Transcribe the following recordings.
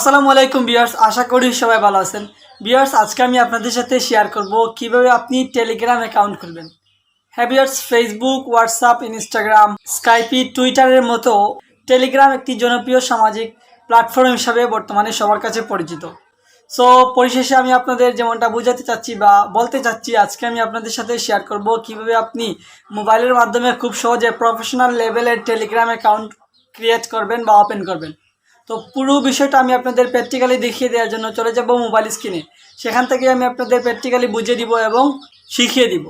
আসসালামু আলাইকুম ভিউয়ার্স, আশা করি সবাই ভালো আছেন। ভিউয়ার্স, আজকে আমি আপনাদের সাথে শেয়ার করব কিভাবে আপনি টেলিগ্রাম অ্যাকাউন্ট খুলবেন। হ্যাঁ viewers, Facebook, WhatsApp, Instagram, Skype, টুইটারের মতো টেলিগ্রাম একটি জনপ্রিয় সামাজিক প্ল্যাটফর্ম হিসাবে বর্তমানে সবার কাছে পরিচিত। সো পরিশেষে আমি আপনাদের যেমনটা বোঝাতে চাচ্ছি বা বলতে চাচ্ছি, আজকে আমি আপনাদের সাথে শেয়ার করব কিভাবে আপনি মোবাইলের মাধ্যমে খুব সহজে প্রফেশনাল লেভেলের টেলিগ্রাম অ্যাকাউন্ট ক্রিয়েট করবেন বা ওপেন করবেন। তো পুরো বিষয়টা আমি আপনাদের প্র্যাকটিক্যালি দেখিয়ে দেওয়ার জন্য চলে যাব মোবাইল স্ক্রিনে। সেখান থেকে আমি আপনাদের প্র্যাকটিক্যালি বুঝিয়ে দিব এবং শিখিয়ে দিব।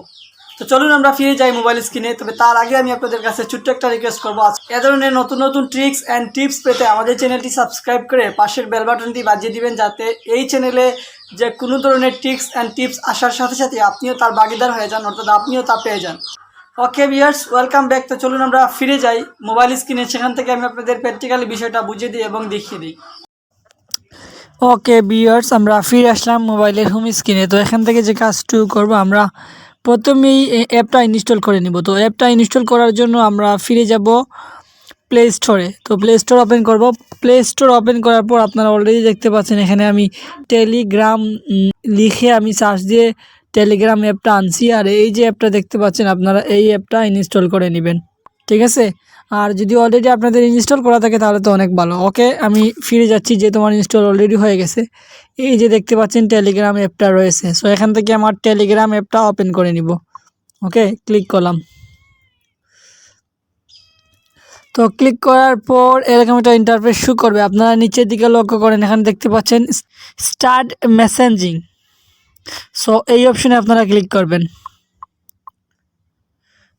তো চলুন আমরা ফিরে যাই মোবাইল স্ক্রিনে। তবে তার আগে আমি আপনাদের কাছে ছোট্ট একটা রিকোয়েস্ট করবো, এ ধরনের নতুন নতুন ট্রিক্স অ্যান্ড টিপস পেতে আমাদের চ্যানেলটি সাবস্ক্রাইব করে পাশের বেল বাটনটি বাজিয়ে দিবেন, যাতে এই চ্যানেলে যে কোনো ধরনের ট্রিক্স অ্যান্ড টিপস আসার সাথে সাথে আপনিও তার ভাগিদার হয়ে যান, অর্থাৎ আপনিও তা পেয়ে যান। Okay viewers, welcome back. তো চলুন আমরা ফিরে যাই মোবাইল স্ক্রিনে। সেখান থেকে আমি আপনাদের প্র্যাকটিক্যালি বিষয়টা বুঝিয়ে দিই এবং দেখিয়ে দিই। ওকে ভিউয়ার্স, আমরা ফিরে আসলাম মোবাইলের হোম স্ক্রিনে। তো এখান থেকে যে কাজটু করব, আমরা প্রথমেই অ্যাপটা ইনস্টল করে নিব। তো অ্যাপটা ইনস্টল করার জন্য আমরা ফিরে যাব প্লে স্টোরে। তো প্লে স্টোর ওপেন করব। প্লে স্টোর ওপেন করার পর আপনারা অলরেডি দেখতে পাচ্ছেন এখানে আমি টেলিগ্রাম লিখে আমি সার্চ দিয়ে টেলিগ্রাম অ্যাপটা আনছি। আর এই যে অ্যাপটা দেখতে পাচ্ছেন, আপনারা এই অ্যাপটা ইনস্টল করে নেবেন, ঠিক আছে। আর যদি অলরেডি আপনাদের ইনস্টল করা থাকে তাহলে তো অনেক ভালো। ওকে, আমি ফিরে যাচ্ছি, যে তোমার ইনস্টল অলরেডি হয়ে গেছে। এই যে দেখতে পাচ্ছেন টেলিগ্রাম অ্যাপটা রয়েছে। সো এখান থেকে আমার টেলিগ্রাম অ্যাপটা ওপেন করে নিব। ওকে, ক্লিক করলাম। তো ক্লিক করার পর এরকম একটা ইন্টারফেস শো করবে। আপনারা নিচের দিকে লক্ষ্য করেন, এখানে দেখতে পাচ্ছেন স্টার্ট মেসেঞ্জিং। সো এই অপশনে আপনারা ক্লিক করবেন।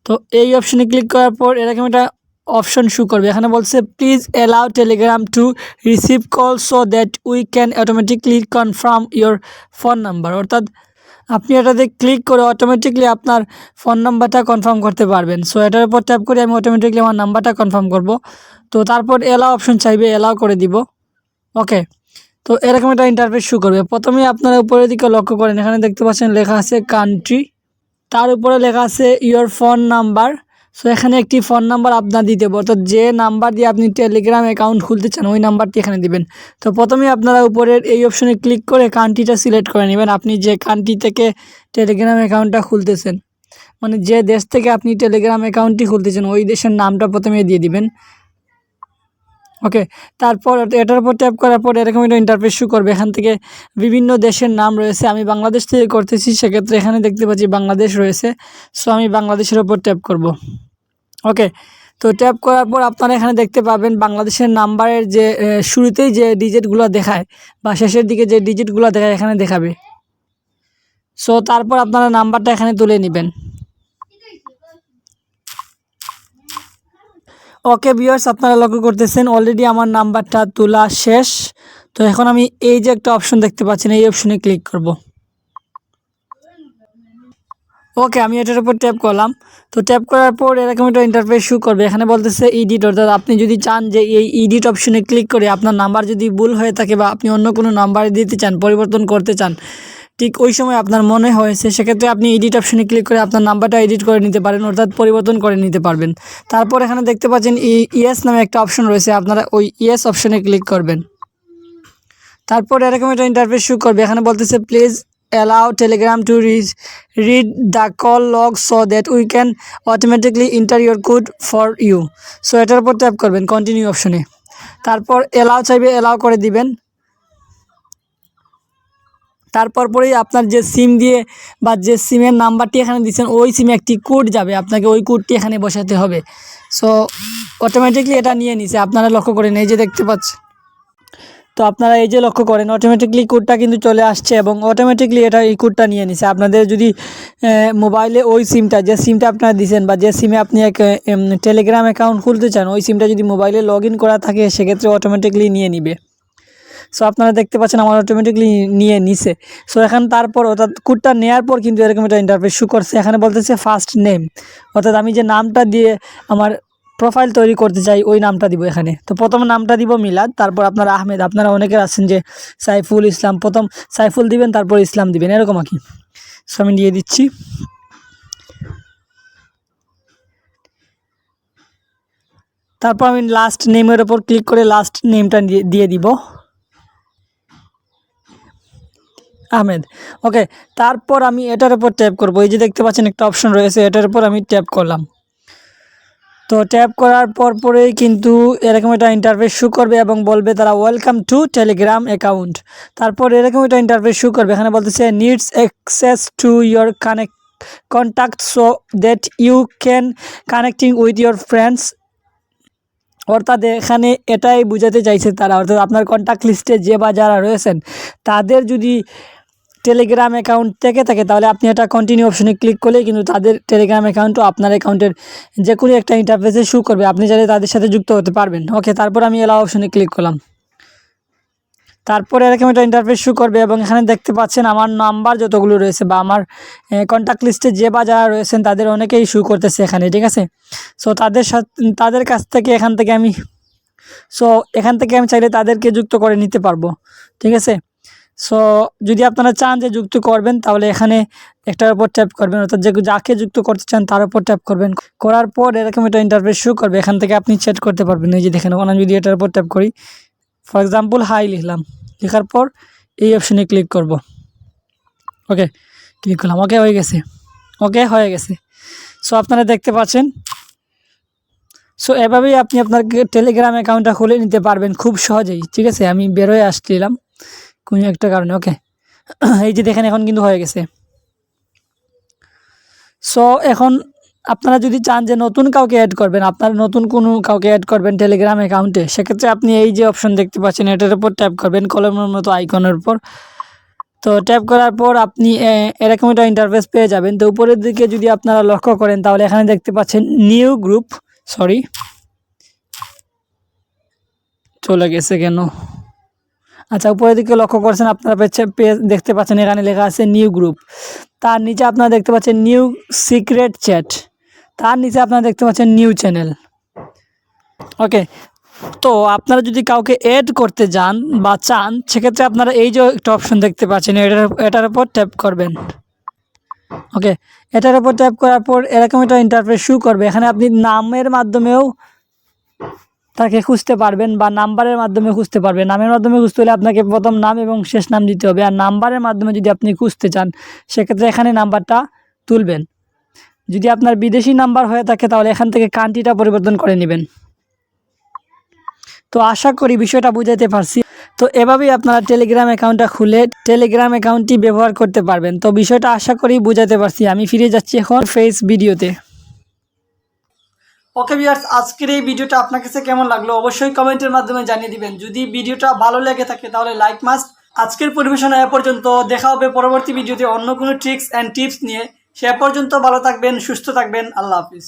তো এই অপশনে ক্লিক করার পর এরকম একটা অপশন শো করবে। এখানে বলছে please allow Telegram to receive call so that we can automatically confirm your phone number. অর্থাৎ আপনি এটাতে ক্লিক করে অটোমেটিকলি আপনার ফোন নাম্বারটা কনফার্ম করতে পারবেন। সো এটার উপর ট্যাপ করে আমি অটোমেটিকলি আমার নাম্বারটা কনফার্ম করব। তো তারপর অ্যালাউ অপশন চাইবে, অ্যালাউ করে দিব। ওকে, তো এরকম একটা ইন্টারফেস শো করবে। প্রথমে আপনারা উপরের দিকে লক্ষ্য করেন, এখানে দেখতে পাচ্ছেন লেখা আছে কান্ট্রি, তার উপরে লেখা আছে ইয়োর ফোন নাম্বার। সো এখানে একটি ফোন নাম্বার আপনার দিতে হবে, অর্থাৎ যে নাম্বার দিয়ে আপনি টেলিগ্রাম অ্যাকাউন্ট খুলতে চান ওই নাম্বারটি এখানে দিবেন। তো প্রথমে আপনারা উপরের এই অপশনে ক্লিক করে কান্ট্রিটা সিলেক্ট করে নেবেন। আপনি যে কান্ট্রি থেকে টেলিগ্রাম অ্যাকাউন্টটা খুলতেছেন, মানে যে দেশ থেকে আপনি টেলিগ্রাম অ্যাকাউন্টটি খুলতেছেন ওই দেশের নামটা প্রথমে দিয়ে দিবেন। ওকে, তারপর এটার উপর ট্যাপ করার পর এরকম একটা ইন্টারফেস শো করবে। এখান থেকে বিভিন্ন দেশের নাম রয়েছে। আমি বাংলাদেশ থেকে করতেছি, সেক্ষেত্রে এখানে দেখতে পাচ্ছি বাংলাদেশ রয়েছে। সো আমি বাংলাদেশের উপর ট্যাপ করব। ওকে, তো ট্যাপ করার পর আপনারা এখানে দেখতে পাবেন বাংলাদেশের নাম্বারের যে শুরুতেই যে ডিজিটগুলো দেখায় বা শেষের দিকে যে ডিজিটগুলো দেখায় এখানে দেখাবে। সো তারপর আপনারা নাম্বারটা এখানে তুলে নেবেন। ওকে ভিউয়ার্স, আপনারা লক্ষ্য করতেছেন অলরেডি আমার নাম্বারটা তোলা শেষ। তো এখন আমি এই যে একটা অপশন দেখতে পাচ্ছেন এই অপশনে ক্লিক করব। ওকে, আমি এটার উপর ট্যাপ করলাম। তো ট্যাপ করার পর এরকম একটা ইন্টারফেস শো করবে। এখানে বলতেছে এডিট, অর্থাৎ আপনি যদি চান যে এই এডিট অপশনে ক্লিক করে আপনার নাম্বার যদি ভুল হয়ে থাকে বা আপনি অন্য কোনো নাম্বার দিতে চান, পরিবর্তন করতে চান, ঠিক ওই সময় আপনার মনে হয়েছে, সেক্ষেত্রে আপনি এডিট অপশনে ক্লিক করে আপনার নাম্বারটা এডিট করে নিতে পারেন, অর্থাৎ পরিবর্তন করে নিতে পারবেন। তারপর এখানে দেখতে পাচ্ছেন ইয়েস নামে একটা অপশন রয়েছে, আপনারা ওই ইয়েস অপশনে ক্লিক করবেন। তারপর এরকম একটা ইন্টারফেস শো করবে। এখানে বলতেছে please allow Telegram to read the call log so that we can automatically enter your code for you. So এটার উপর ট্যাপ করবেন কন্টিনিউ অপশনে। তারপর অ্যালাউ চাইবে, অ্যালাউ করে দিবেন। তারপর পরেই আপনার যে সিম দিয়ে বা যে সিমের নাম্বারটি এখানে দিচ্ছেন ওই সিমে একটি কোড যাবে, আপনাকে ওই কোডটি এখানে বসাতে হবে। সো অটোমেটিকলি এটা নিয়ে নিছে, আপনারা লক্ষ্য করেন এই যে দেখতে পাচ্ছেন। তো আপনারা এই যে লক্ষ্য করেন অটোমেটিকলি কোডটা কিন্তু চলে আসছে এবং অটোমেটিকলি এটা এই কোডটা নিয়ে নিছে। আপনাদের যদি মোবাইলে ওই সিমটা, যে সিমটা আপনারা দিয়েছেন বা যে সিমে আপনি এক টেলিগ্রাম অ্যাকাউন্ট খুলতে চান ওই সিমটা যদি মোবাইলে লগ ইন করা থাকে, সেক্ষেত্রে অটোমেটিকলি নিয়ে নিবে। সো আপনারা দেখতে পাচ্ছেন আমার অটোমেটিকলি নিয়ে নিছে। সো এখন তারপর অর্থাৎ কোডটা নেওয়ার পর কিন্তু এরকম একটা ইন্টারফেস শো করছে। এখানে বলতেছে ফার্স্ট নেম, অর্থাৎ আমি যে নামটা দিয়ে আমার প্রোফাইল তৈরি করতে চাই ওই নামটা দিব এখানে। তো প্রথম নামটা দিব মিলাদ, তারপর আপনারা আহমেদ। আপনারা অনেকের আছেন যে সাইফুল ইসলাম, প্রথম সাইফুল দিবেন তারপর ইসলাম দিবেন, এরকম আর কি। সো আমি দিয়ে দিচ্ছি। তারপর আমি লাস্ট নেমের ওপর ক্লিক করে লাস্ট নেমটা দিয়ে দিব। আহমেদ। ওকে, তারপর আমি এটার উপর ট্যাপ করব। এই যে দেখতে পাচ্ছেন একটা অপশন রয়েছে, এটার উপর আমি ট্যাপ করলাম। তো ট্যাপ করার পরেই কিন্তু এরকম একটা ইন্টারফেস শো করবে এবং বলবে তারা ওয়েলকাম টু টেলিগ্রাম অ্যাকাউন্ট। তারপর এরকম একটা ইন্টারফেস শো করবে, এখানে বলতেছে needs access to your contact so that you can connecting with your friends. অর্থাৎ এখানে এটাই বোঝাতে চাইছে তারা, অর্থাৎ আপনার কন্ট্যাক্ট লিস্টে যে বা যারা রয়েছেন তাদের যদি টেলিগ্রাম অ্যাকাউন্ট থেকে থাকে তাহলে আপনি এটা কন্টিনিউ অপশনে ক্লিক করলেই কিন্তু তাদের টেলিগ্রাম অ্যাকাউন্টও আপনার অ্যাকাউন্টের যে কোনো একটা ইন্টারফেসে শো করবে, আপনি চাইলে তাদের সাথে যুক্ত হতে পারবেন। ওকে, তারপর আমি এলাও অপশনে ক্লিক করলাম। তারপরে এরকম একটা ইন্টারফেস শো করবে এবং এখানে দেখতে পাচ্ছেন আমার নাম্বার যতগুলো রয়েছে বা আমার কন্ট্যাক্ট লিস্টে যে বা যারা রয়েছেন তাদের অনেকেই শো করতেছে এখানে, ঠিক আছে। সো তাদের কাছ থেকে এখান থেকে আমি চাইলে তাদেরকে যুক্ত করে নিতে পারবো, ঠিক আছে। সো যদি আপনারা চান যে যুক্ত করবেন তাহলে এখানে একটার উপর ট্যাপ করবেন, অর্থাৎ যাকে যুক্ত করতে চান তার উপর ট্যাপ করবেন। করার পর এরকম একটা ইন্টারফেস শো করবে, এখান থেকে আপনি চ্যাট করতে পারবেন। এই যে দেখেন, আমি যদি এটার উপর ট্যাপ করি, ফর এক্সাম্পল হাই লিখলাম, লেখার পর এই অপশনে ক্লিক করব। ওকে, ক্লিক করলাম। ওকে হয়ে গেছে। সো আপনারা দেখতে পাচ্ছেন। সো এভাবেই আপনি আপনার টেলিগ্রাম অ্যাকাউন্টটা খুলে নিতে পারবেন খুব সহজেই, ঠিক আছে। আমি বেরোয় আসছিলাম কোনো একটা কারণে। ওকে, এই যে দেখেন এখন কিন্তু হয়ে গেছে। সো এখন আপনারা যদি চান যে নতুন কাউকে অ্যাড করবেন, আপনার নতুন কোনো কাউকে অ্যাড করবেন টেলিগ্রাম অ্যাকাউন্টে, সেক্ষেত্রে আপনি এই যে অপশন দেখতে পাচ্ছেন এটার উপর ট্যাপ করবেন, কলমের মতো আইকনের উপর। তো ট্যাপ করার পর আপনি এরকম একটা ইন্টারফেস পেয়ে যাবেন। তো উপরের দিকে যদি আপনারা লক্ষ্য করেন তাহলে এখানে দেখতে পাচ্ছেন নিউ গ্রুপ, চলে গেছে কেন? আচ্ছা, উপরের দিকে লক্ষ্য করছেন আপনারা দেখতে পাচ্ছেন এখানে লেখা আছে নিউ গ্রুপ। তার নিচে আপনারা দেখতে পাচ্ছেন নিউ সিক্রেট চ্যাট। তার নিচে আপনারা দেখতে পাচ্ছেন নিউ চ্যানেল। ওকে, তো আপনারা যদি কাউকে অ্যাড করতে যান বা চান, সেক্ষেত্রে আপনারা এই যে একটা অপশন দেখতে পাচ্ছেন এটার উপর ট্যাপ করবেন। ওকে, এটার উপর ট্যাপ করার পর এরকম একটা ইন্টারফেস শো করবে। এখানে আপনি নামের মাধ্যমেও তাকে খুঁজতে পারবেন বা নাম্বারের মাধ্যমে খুঁজতে পারবেন। নামের মাধ্যমে খুঁজতে হলে আপনাকে প্রথম নাম এবং শেষ নাম দিতে হবে, আর নাম্বারের মাধ্যমে যদি আপনি খুঁজতে চান সেক্ষেত্রে এখানে নাম্বারটা তুলবেন। যদি আপনার বিদেশি নাম্বার হয়ে থাকে তাহলে এখান থেকে কান্ট্রিটা পরিবর্তন করে নেবেন। তো আশা করি বিষয়টা বুঝাতে পারছি। তো এভাবেই আপনারা টেলিগ্রাম অ্যাকাউন্টটা খুলে টেলিগ্রাম অ্যাকাউন্টটি ব্যবহার করতে পারবেন। তো বিষয়টা আশা করি বুঝাতে পারছি। আমি ফিরে যাচ্ছি এখন ফেস ভিডিওতে। ওকে ভিউয়ার্স, আজকের এই ভিডিওটা আপনার কাছে কেমন লাগলো অবশ্যই কমেন্টের মাধ্যমে জানিয়ে দিবেন। যদি ভিডিওটা ভালো লেগে থাকে তাহলে লাইক মাস্ট। আজকের পরিবেশনা এ পর্যন্ত, দেখা হবে পরবর্তী ভিডিওতে অন্য কোনো ট্রিক্স অ্যান্ড টিপস নিয়ে। সে পর্যন্ত ভালো থাকবেন, সুস্থ থাকবেন। আল্লাহ হাফিজ।